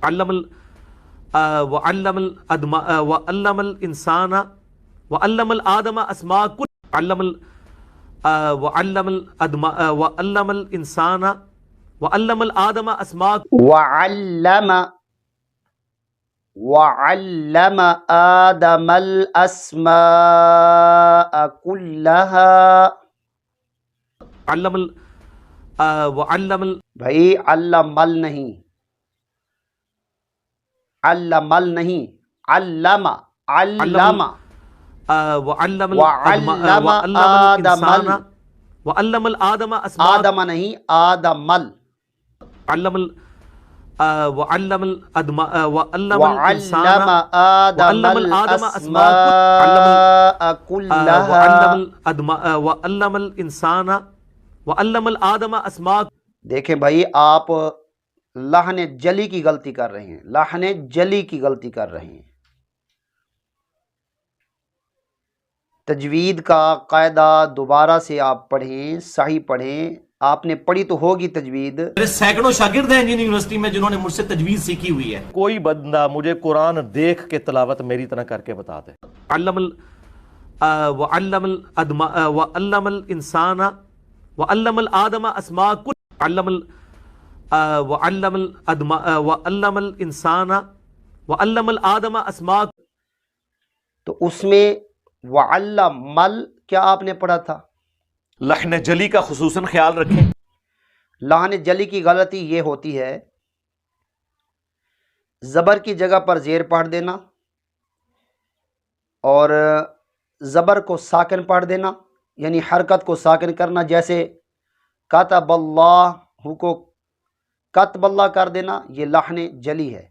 علم وعلم وعلم الانسان وعلم الآدم اسماء كل علم وعلم وعلم الانسان وعلم الآدم اسماء وعلم آدم الأسماء كلها. علم وعلم بھائی علمل نہیں، علمل نہیں، علم علم وعلم وعلم آدم الانسان وعلم الآدم اسماء آدم نہیں، آدمل. علم وعلم وعلم الانسان وعلم آدم وعلم الآدم اسماء الأسماء كلها. وعلم الانسان وعلم الآدم اسماء. دیکھیں بھائی، آپ لحن جلی کی غلطی کر رہے ہیں، لحن جلی کی غلطی کر رہے ہیں. تجوید کا قاعدہ دوبارہ سے آپ پڑھیں، صحیح پڑھیں. آپ نے پڑھی تو ہوگی تجوید. میرے سینکڑوں شاگرد ہیں انجینئرنگ یونیورسٹی میں جنہوں نے مجھ سے تجوید سیکھی ہوئی ہے. کوئی بندہ مجھے قرآن دیکھ کے تلاوت میری طرح کر کے بتا دے. علم وعلم وعلم الانسان وعلم الآدم اسماء كل علم وعلم وعلم الانسان وعلم الآدم اسماء. تو اس میں وعلمل کیا آپ نے پڑھا تھا؟ لحن جلی کا خصوصاً خیال رکھیں. لحن جلی کی غلطی یہ ہوتی ہے، زبر کی جگہ پر زیر پڑھ دینا اور زبر کو ساکن پڑھ دینا، یعنی حرکت کو ساکن کرنا. جیسے کتب اللہ کو کتب اللہ کر دینا، یہ لحن جلی ہے.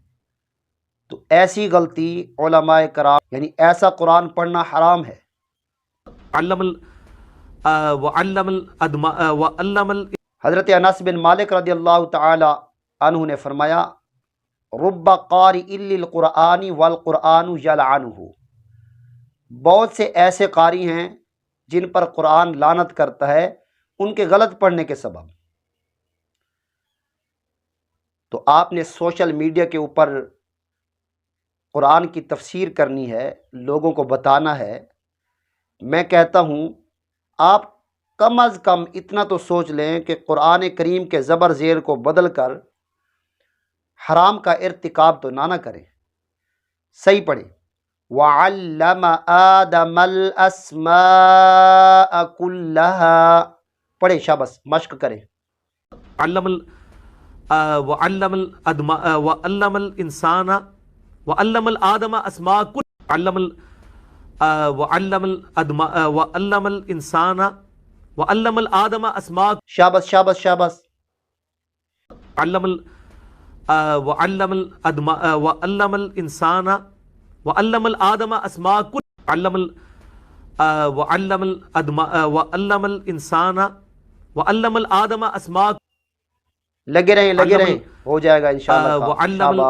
تو ایسی غلطی علماء کرام، یعنی ایسا قرآن پڑھنا حرام ہے. علم وعلم وعلم حضرت انس بن مالک رضی اللہ تعالی عنہ نے فرمایا، رب قارئ للقرآن والقرآن یلعنہ. بہت سے ایسے قاری ہیں جن پر قرآن لعنت کرتا ہے ان کے غلط پڑھنے کے سبب. تو آپ نے سوشل میڈیا کے اوپر قرآن کی تفسیر کرنی ہے، لوگوں کو بتانا ہے. میں کہتا ہوں آپ کم از کم اتنا تو سوچ لیں کہ قرآن کریم کے زبر زیر کو بدل کر حرام کا ارتکاب تو نہ کریں. صحیح پڑھیں. وعلم آدم الاسماء كلها. پڑھیں، شاباش، مشق کریں. علم وعلم وعلم الانسان وعلم الآدم اسماء كل علم وعلم وعلم الانسان وعلم الآدم اسماء. شاباش شاباش شاباش. علم وعلم وعلم الانسان وعلم الآدم اسماء كل علم وعلم وعلم الانسان وعلم الآدم اسماء. لگے رہیں، ہو جائے گا انشاءاللہ. وعلم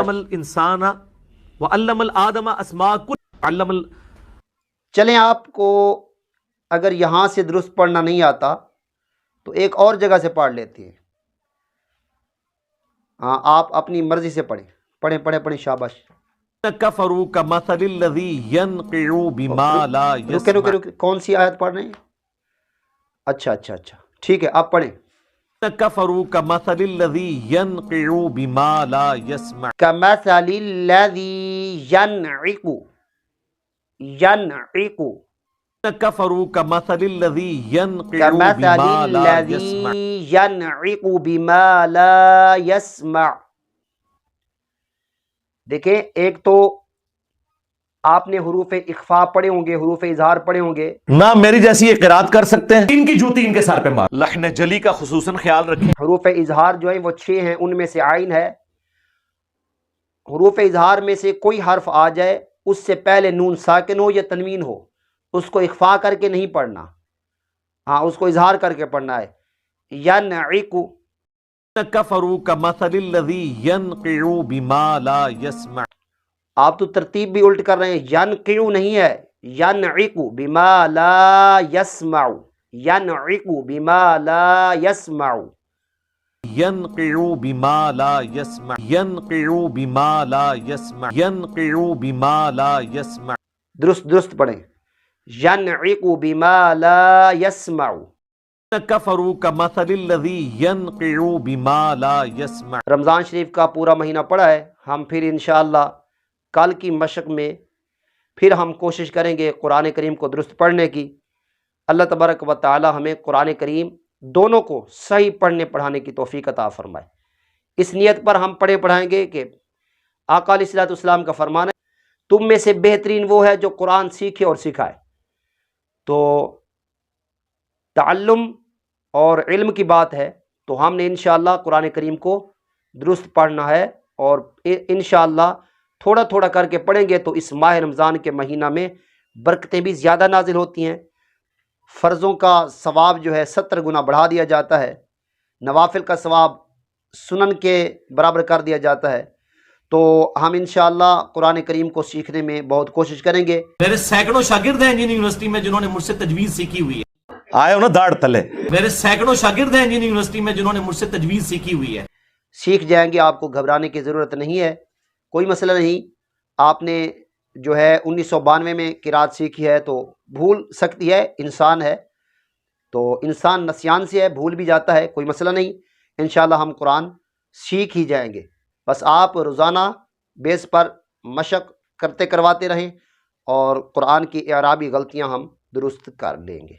الانسان وعلم الآدم اسماء كل علم. چلیں، آپ کو اگر یہاں سے درست پڑھنا نہیں آتا تو ایک اور جگہ سے پڑھ لیتے ہیں. ہاں، آپ اپنی مرضی سے پڑھیں. شاباش. کفروا کمثل الذی ینقع بما لا یسمع. رکے، کون سی آیت پڑھ رہے ہیں؟ اچھا، ٹھیک ہے، آپ پڑھیں. کفروا کمثل الذی ینقع بما لا یسمع. کمثل الذی ینعق. کفروا کمثل الذی ینقع کمثل بما لا الذی یسمع. ینعق بما لا یسمع. دیکھیں، ایک تو آپ نے حروف اخفاء پڑھے ہوں گے، حروف اظہار پڑھے ہوں گے. نہ میری جیسی یہ قرات کر سکتے ہیں، ان کی جوتی ان کے سر پہ مار. لحن جلی کا خصوصاً خیال رکھیں. حروف اظہار جو ہیں وہ 6 ہیں، ان میں سے عین ہے. حروف اظہار میں سے کوئی حرف آ جائے، اس سے پہلے نون ساکن ہو یا تنوین ہو، اس کو اخفاء کر کے نہیں پڑھنا. ہاں، اس کو اظہار کر کے پڑھنا ہے. ینعق. کفروا کمثل الذی ینقع بما لا یسمع. آپ تو ترتیب بھی الٹ کر رہے ہیں. ینقع نہیں ہے، ینعق بما لا یسمع. ینعق بما لا یسمع. ينقع بما لا يسمع ينقع بما لا يسمع ينقع بما لا يسمع درست پڑھیں، ینعق بما لا يسمع. كفروا كمثل الذي ينقع بما لا يسمع. رمضان شریف کا پورا مہینہ پڑا ہے، ہم پھر انشاءاللہ کل کی مشق میں پھر ہم کوشش کریں گے قرآن کریم کو درست پڑھنے کی. اللہ تبارک و تعالی ہمیں قرآن کریم دونوں کو صحیح پڑھنے پڑھانے کی توفیق عطا فرمائے. اس نیت پر ہم پڑھے پڑھائیں گے کہ آقا علیہ الصلوۃ والسلام کا فرمان ہے تم میں سے بہترین وہ ہے جو قرآن سیکھے اور سکھائے. تو تعلم اور علم کی بات ہے تو ہم نے انشاءاللہ قرآن کریم کو درست پڑھنا ہے، اور انشاءاللہ تھوڑا تھوڑا کر کے پڑھیں گے تو اس ماہ رمضان کے مہینہ میں برکتیں بھی زیادہ نازل ہوتی ہیں. فرضوں کا ثواب جو ہے 70 گنا بڑھا دیا جاتا ہے، نوافل کا ثواب سنن کے برابر کر دیا جاتا ہے. تو ہم انشاءاللہ قرآن کریم کو سیکھنے میں بہت کوشش کریں گے. میرے سینکڑوں شاگرد ہیں انجینئرنگ یونیورسٹی میں جنہوں نے مجھ سے تجویز سیکھی ہوئی ہے. آئے ہو نا داڑھ تلے. میرے سینکڑوں شاگرد ہیں انجینئرنگ یونیورسٹی میں جنہوں نے مجھ سے تجویز سیکھی ہوئی ہے. سیکھ جائیں گے، آپ کو گھبرانے کی ضرورت نہیں ہے، کوئی مسئلہ نہیں. آپ نے جو ہے 1992 میں قرات سیکھی ہے تو بھول سکتی ہے، انسان ہے تو انسان نسیان سے ہے، بھول بھی جاتا ہے، کوئی مسئلہ نہیں. انشاءاللہ ہم قرآن سیکھ ہی جائیں گے. بس آپ روزانہ بیس پر مشق کرواتے رہیں اور قرآن کی اعرابی غلطیاں ہم درست کر لیں گے.